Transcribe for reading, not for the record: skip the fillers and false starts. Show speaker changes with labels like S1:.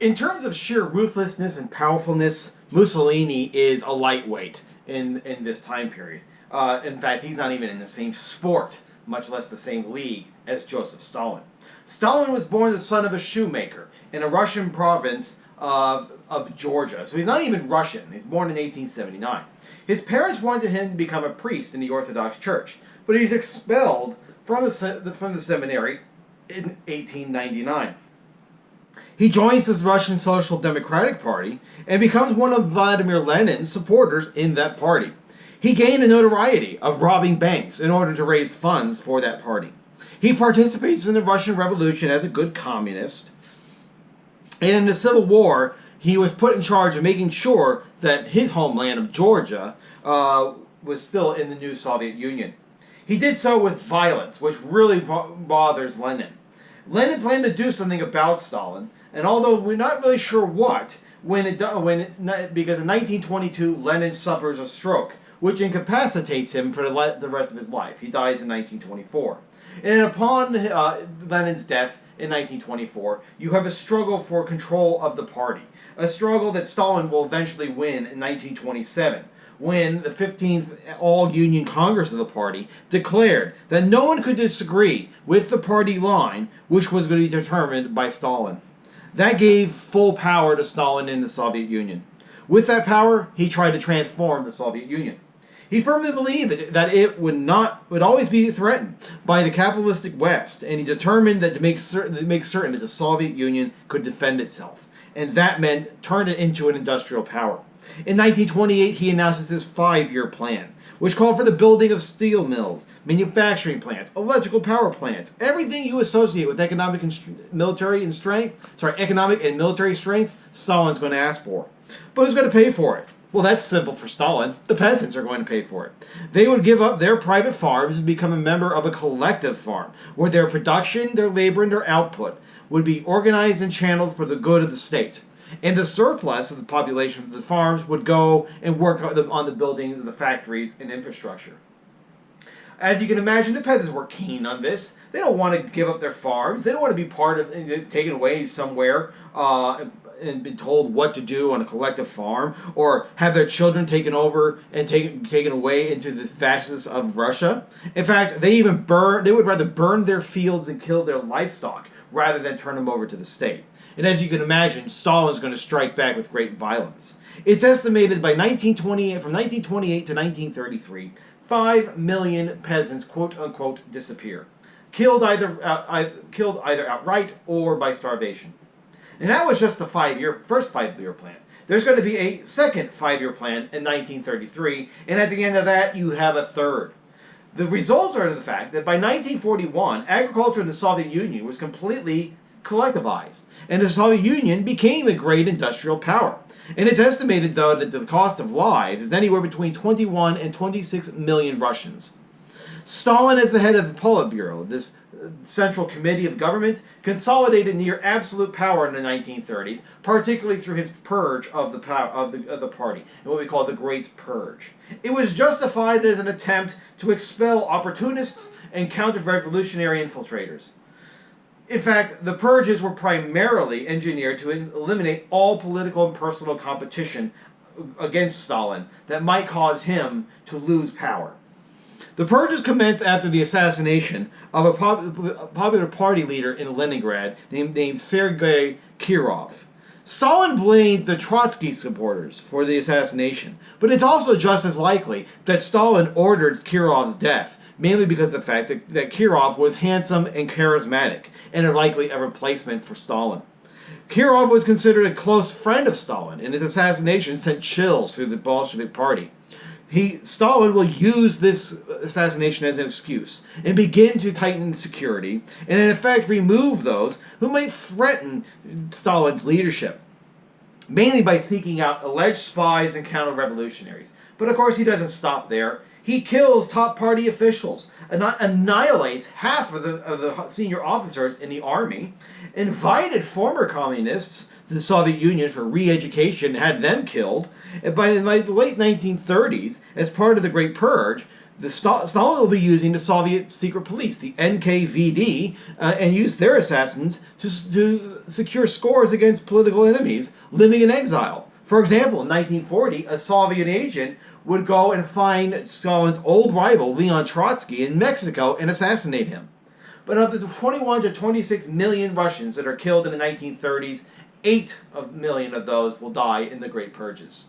S1: In terms of sheer ruthlessness and powerfulness, Mussolini is a lightweight in this time period. In fact, he's not even in the same sport, much less the same league, as Joseph Stalin. Stalin was born the son of a shoemaker in a Russian province of Georgia. So he's not even Russian. He's born in 1879. His parents wanted him to become a priest in the Orthodox Church, but he's expelled from the seminary in 1899. He joins the Russian Social Democratic Party and becomes one of Vladimir Lenin's supporters in that party. He gained a notoriety of robbing banks in order to raise funds for that party. He participates in the Russian Revolution as a good communist. And in the Civil War, he was put in charge of making sure that his homeland of Georgia was still in the new Soviet Union. He did so with violence, which really bothers Lenin. Lenin planned to do something about Stalin, and although we're not really sure what, because in 1922 Lenin suffers a stroke, which incapacitates him for the rest of his life. He dies in 1924. And upon Lenin's death in 1924, you have a struggle for control of the party, a struggle that Stalin will eventually win in 1927, when the 15th All-Union Congress of the party declared that no one could disagree with the party line, which was going to be determined by Stalin. That gave full power to Stalin in the Soviet Union. With that power, he tried to transform the Soviet Union. He firmly believed that it would always be threatened by the capitalistic West, and he determined that to make certain that the Soviet Union could defend itself, and that meant turn it into an industrial power. In 1928, he announces his 5-year plan, which called for the building of steel mills, manufacturing plants, electrical power plants, everything you associate with economic and military strength, Stalin's going to ask for. But who's going to pay for it? Well, that's simple for Stalin. The peasants are going to pay for it. They would give up their private farms and become a member of a collective farm, where their production, their labor, and their output would be organized and channeled for the good of the state. And the surplus of the population of the farms would go and work on the buildings of the factories and infrastructure. As you can imagine, the peasants were keen on this. They don't want to give up their farms. They don't want to be part of taken away somewhere and be told what to do on a collective farm, or have their children taken over and taken away into the fascists of Russia. In fact, they would rather burn their fields and kill their livestock rather than turn them over to the state. And as you can imagine, Stalin's going to strike back with great violence. It's estimated from 1928 to 1933, 5 million peasants, quote-unquote, disappear. Killed either outright or by starvation. And that was just the first 5-year plan. There's going to be a second 5-year plan in 1933, and at the end of that, you have a third. The results are the fact that by 1941, agriculture in the Soviet Union was completely collectivized, and the Soviet Union became a great industrial power. And it's estimated, though, that the cost of lives is anywhere between 21 and 26 million Russians. Stalin, as the head of the Politburo, this central committee of government, consolidated near absolute power in the 1930s, particularly through his purge of the party, and what we call the Great Purge. It was justified as an attempt to expel opportunists and counter-revolutionary infiltrators. In fact, the purges were primarily engineered to eliminate all political and personal competition against Stalin that might cause him to lose power. The purges commenced after the assassination of a popular party leader in Leningrad named Sergei Kirov. Stalin blamed the Trotsky supporters for the assassination, but it's also just as likely that Stalin ordered Kirov's death, mainly because of the fact that Kirov was handsome and charismatic, and likely a replacement for Stalin. Kirov was considered a close friend of Stalin, and his assassination sent chills through the Bolshevik party. Stalin will use this assassination as an excuse and begin to tighten security, and in effect remove those who might threaten Stalin's leadership, mainly by seeking out alleged spies and counter-revolutionaries. But of course he doesn't stop there. He kills top party officials, annihilates half of the senior officers in the army, invited former communists to the Soviet Union for re-education, had them killed. And by the late 1930s, as part of the Great Purge, Stalin will be using the Soviet secret police, the NKVD, and use their assassins to secure scores against political enemies living in exile. For example, in 1940, a Soviet agent would go and find Stalin's old rival, Leon Trotsky, in Mexico and assassinate him. But of the 21 to 26 million Russians that are killed in the 1930s, 8 million of those will die in the Great Purges.